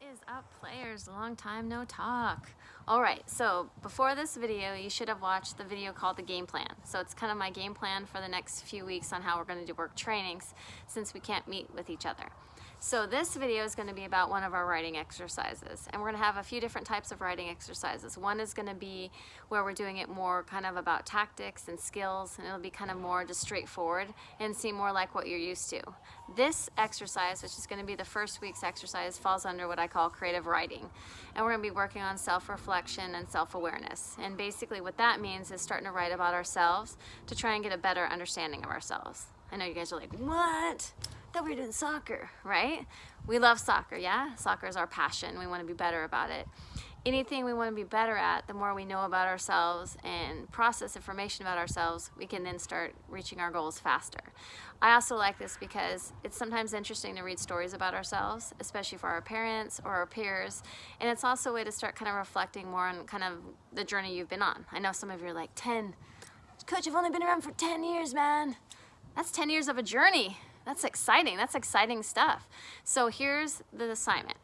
Is up, players? Long time no talk. All right, so before this video, you should have watched the video called the game plan. So it's kind of my game plan for the next few weeks on how we're going to do work trainings since we can't meet with each other. So this video is going to be about one of our writing exercises, and we're going to have a few different types of writing exercises. One is going to be where we're doing it more kind of about tactics and skills, and it'll be kind of more just straightforward and seem more like what you're used to. This exercise, which is going to be the first week's exercise, falls under what I call creative writing, and we're going to be working on self-reflection and self-awareness. And basically what that means is starting to write about ourselves to try and get a better understanding of ourselves. I know you guys are like, what? I thought we were doing soccer, right? We love soccer, yeah? Soccer is our passion. We want to be better about it. Anything we want to be better at, the more we know about ourselves and process information about ourselves, we can then start reaching our goals faster. I also like this because it's sometimes interesting to read stories about ourselves, especially for our parents or our peers. And it's also a way to start kind of reflecting more on kind of the journey you've been on. I know some of you are like, 10. Coach, I've only been around for 10 years, man. That's 10 years of a journey. That's exciting. That's exciting stuff. So here's the assignment.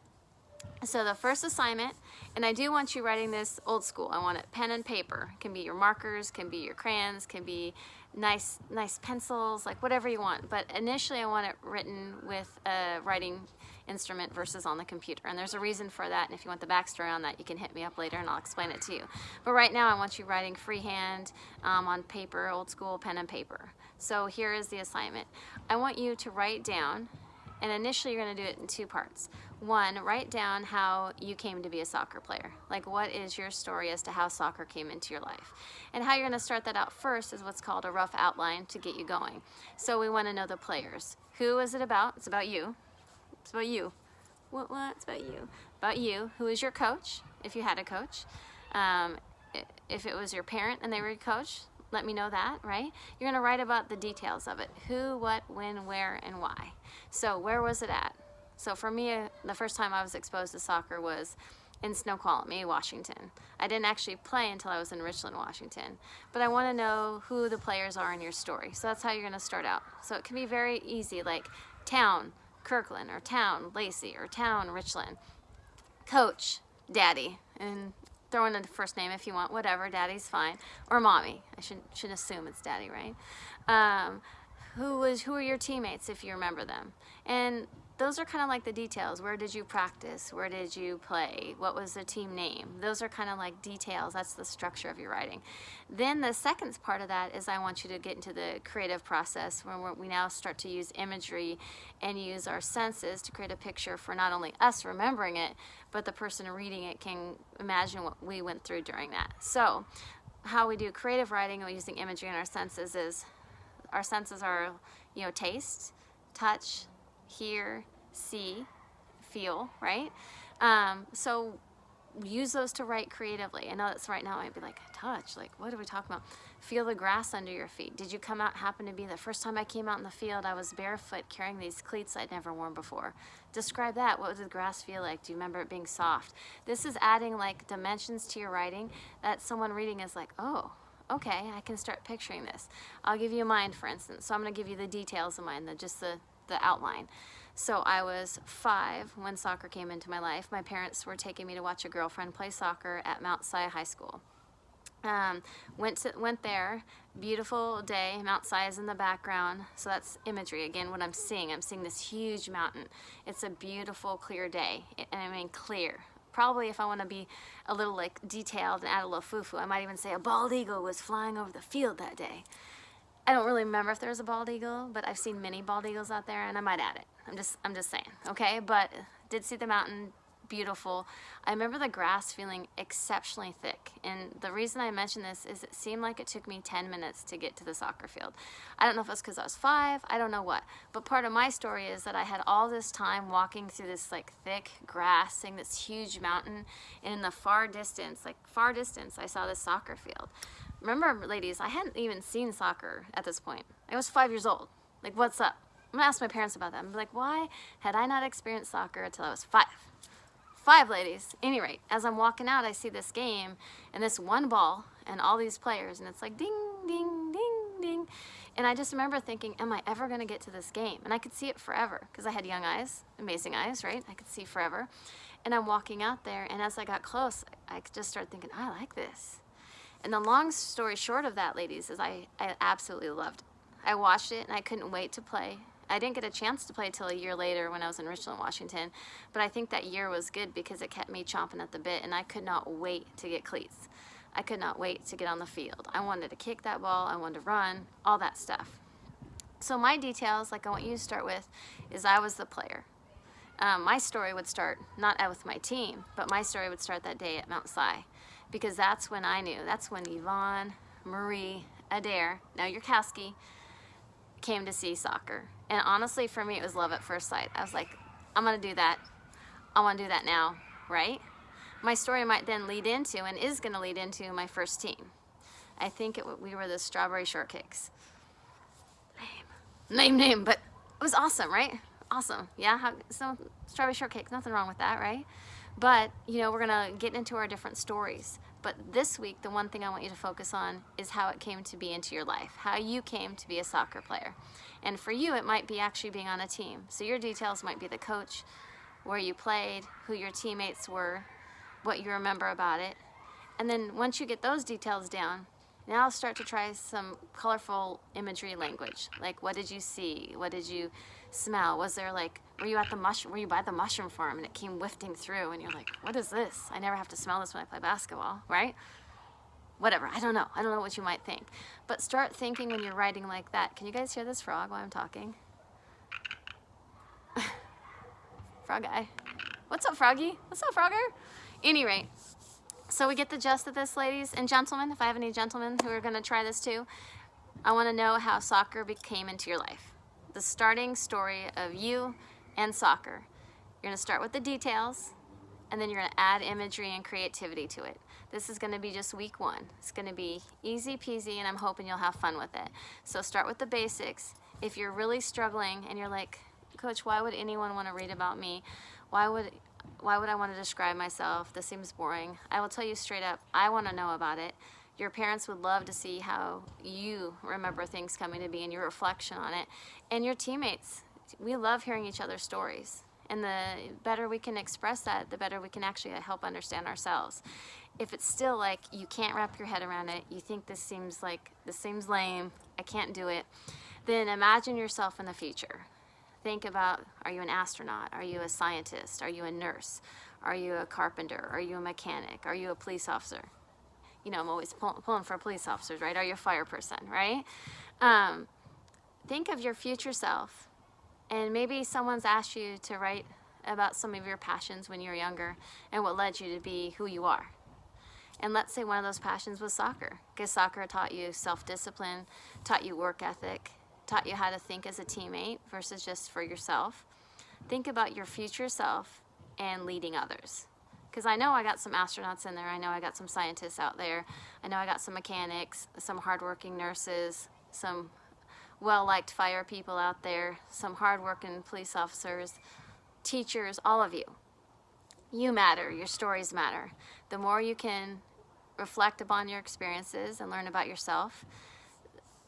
So the first assignment, and I do want you writing this old school. I want it pen and paper. It can be your markers, can be your crayons, can be nice pencils, like whatever you want. But initially I want it written with a writing instrument versus on the computer. And there's a reason for that. And if you want the backstory on that, you can hit me up later and I'll explain it to you. But right now I want you writing freehand on paper, old school pen and paper. So here is the assignment. I want you to write down, and initially you're going to do it in two parts. One, write down how you came to be a soccer player. Like, what is your story as to how soccer came into your life? And how you're going to start that out first is what's called a rough outline to get you going. So we want to know the players. Who is it about? It's about you. It's about you. What? It's about you. About you. Who is your coach, if you had a coach? If it was your parent and they were your coach, let me know that, right? You're going to write about the details of it. Who, what, when, where, and why. So where was it at? So for me, the first time I was exposed to soccer was in Snoqualmie, Washington. I didn't actually play until I was in Richland, Washington. But I want to know who the players are in your story. So that's how you're going to start out. So it can be very easy, like town, Kirkland, or town, Lacey, or town, Richland. Coach, Daddy, and throw in a first name if you want, whatever, Daddy's fine. Or Mommy. I should assume it's Daddy, right? Who are your teammates if you remember them? And those are kind of like the details. Where did you practice? Where did you play? What was the team name? Those are kind of like details. That's the structure of your writing. Then the second part of that is I want you to get into the creative process where we now start to use imagery and use our senses to create a picture for not only us remembering it, but the person reading it can imagine what we went through during that. So how we do creative writing using imagery and our senses is, our senses are, taste, touch, hear, see, feel, right? So use those to write creatively. I know that's right now, I'd be like, touch, like what are we talking about? Feel the grass under your feet. Did you come out, happen to be the first time I came out in the field, I was barefoot carrying these cleats I'd never worn before. Describe that. What did the grass feel like? Do you remember it being soft? This is adding like dimensions to your writing that someone reading is like, oh, okay, I can start picturing this. I'll give you mine, for instance. So I'm going to give you the details of mine, just the outline. So I was 5 when soccer came into my life. My parents were taking me to watch a girlfriend play soccer at Mount Si High School. Went there, beautiful day, Mount Si is in the background, so that's imagery. Again, what I'm seeing this huge mountain. It's a beautiful, clear day, and I mean clear. Probably if I want to be a little like detailed and add a little foo-foo, I might even say a bald eagle was flying over the field that day. I don't really remember if there was a bald eagle, but I've seen many bald eagles out there, and I might add it. I'm just saying, okay? But did see the mountain, beautiful. I remember the grass feeling exceptionally thick, and the reason I mention this is it seemed like it took me 10 minutes to get to the soccer field. I don't know if it's because I was 5, I don't know what, but part of my story is that I had all this time walking through this like thick grass, seeing this huge mountain, and in the far distance, I saw this soccer field. Remember, ladies, I hadn't even seen soccer at this point. I was 5 years old. Like, what's up? I'm gonna ask my parents about that. I'm like, why had I not experienced soccer until I was 5? 5, ladies. Any rate, as I'm walking out, I see this game and this one ball and all these players, and it's like ding, ding, ding, ding. And I just remember thinking, am I ever going to get to this game? And I could see it forever because I had young eyes, amazing eyes, right? I could see forever. And I'm walking out there, and as I got close, I just started thinking, I like this. And the long story short of that, ladies, is I absolutely loved it. I watched it, and I couldn't wait to play. I didn't get a chance to play till a year later when I was in Richland, Washington, but I think that year was good because it kept me chomping at the bit, and I could not wait to get cleats. I could not wait to get on the field. I wanted to kick that ball, I wanted to run, all that stuff. So my details, like I want you to start with, is I was the player. My story would start, not with my team, but my story would start that day at Mount Si, because that's when I knew, that's when Yvonne, Marie, Adair, now Yurkowski, came to see soccer. And honestly, for me, it was love at first sight. I was like, I'm gonna do that. I wanna do that now, right? My story might then lead into, and is gonna lead into, my first team. I think we were the Strawberry Shortcakes. Name, but it was awesome, right? Awesome, yeah, so Strawberry Shortcake, nothing wrong with that, right? But, you know, we're gonna get into our different stories. But this week, the one thing I want you to focus on is how it came to be into your life, how you came to be a soccer player. And for you, it might be actually being on a team. So your details might be the coach, where you played, who your teammates were, what you remember about it. And then once you get those details down, now start to try some colorful imagery language. Like, what did you see? What did you smell? Was there like, were you by the mushroom farm and it came wafting through and you're like, what is this? I never have to smell this when I play basketball, right? Whatever, I don't know what you might think. But start thinking when you're writing like that. Can you guys hear this frog while I'm talking? Frog guy. What's up, Froggy? What's up, Frogger? Any rate, so we get the gist of this, ladies and gentlemen. If I have any gentlemen who are gonna try this too, I wanna know how soccer became into your life. The starting story of you and soccer. You're gonna start with the details, and then you're gonna add imagery and creativity to it. This is gonna be just week one. It's gonna be easy peasy, and I'm hoping you'll have fun with it. So start with the basics. If you're really struggling and you're like, Coach, why would anyone wanna read about me? Why would I wanna describe myself? This seems boring. I will tell you straight up, I wanna know about it. Your parents would love to see how you remember things coming to be and your reflection on it. And your teammates, we love hearing each other's stories. And the better we can express that, the better we can actually help understand ourselves. If it's still like you can't wrap your head around it, you think this seems lame, I can't do it, then imagine yourself in the future. Think about, are you an astronaut? Are you a scientist? Are you a nurse? Are you a carpenter? Are you a mechanic? Are you a police officer? You know, I'm always pulling for police officers, right? Are you a fire person, right? Think of your future self, and maybe someone's asked you to write about some of your passions when you were younger and what led you to be who you are. And let's say one of those passions was soccer, because soccer taught you self-discipline, taught you work ethic, taught you how to think as a teammate versus just for yourself. Think about your future self and leading others. Because I know I got some astronauts in there. I know I got some scientists out there. I know I got some mechanics, some hardworking nurses, some well-liked fire people out there, some hardworking police officers, teachers, all of you. You matter. Your stories matter. The more you can reflect upon your experiences and learn about yourself,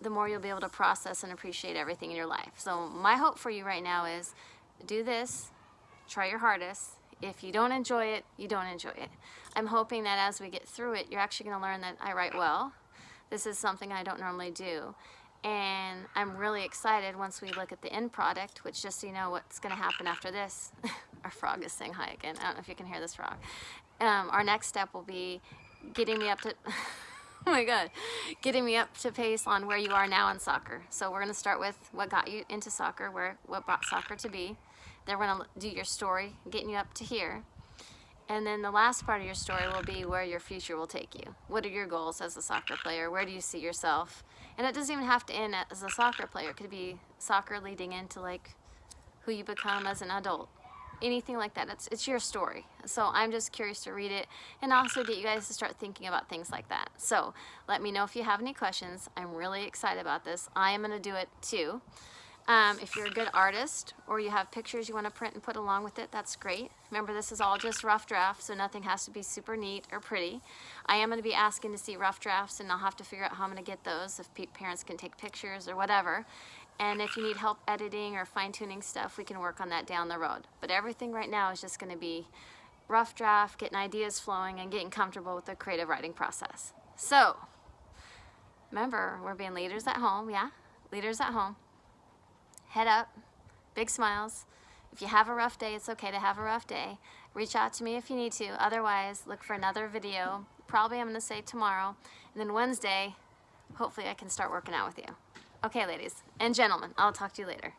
the more you'll be able to process and appreciate everything in your life. So my hope for you right now is do this, try your hardest. If you don't enjoy it, you don't enjoy it. I'm hoping that as we get through it, you're actually going to learn that I write well. This is something I don't normally do. And I'm really excited once we look at the end product, which just so you know what's going to happen after this. Our frog is saying hi again. I don't know if you can hear this frog. Our next step will be getting me up to... oh my God, getting me up to pace on where you are now in soccer. So we're going to start with what got you into soccer, what brought soccer to be. Then we're going to do your story, getting you up to here. And then the last part of your story will be where your future will take you. What are your goals as a soccer player? Where do you see yourself? And it doesn't even have to end as a soccer player. It could be soccer leading into like who you become as an adult. Anything like that. It's your story. So I'm just curious to read it and also get you guys to start thinking about things like that. So let me know if you have any questions. I'm really excited about this. I am going to do it too. If you're a good artist or you have pictures you want to print and put along with it, that's great. Remember, this is all just rough drafts, so nothing has to be super neat or pretty. I am going to be asking to see rough drafts, and I'll have to figure out how I'm going to get those, if parents can take pictures or whatever. And if you need help editing or fine-tuning stuff, we can work on that down the road. But everything right now is just going to be rough draft, getting ideas flowing, and getting comfortable with the creative writing process. So, remember, we're being leaders at home, yeah? Leaders at home. Head up, big smiles. If you have a rough day, it's okay to have a rough day. Reach out to me if you need to. Otherwise, look for another video. Probably I'm going to say tomorrow. And then Wednesday, hopefully I can start working out with you. Okay, ladies and gentlemen, I'll talk to you later.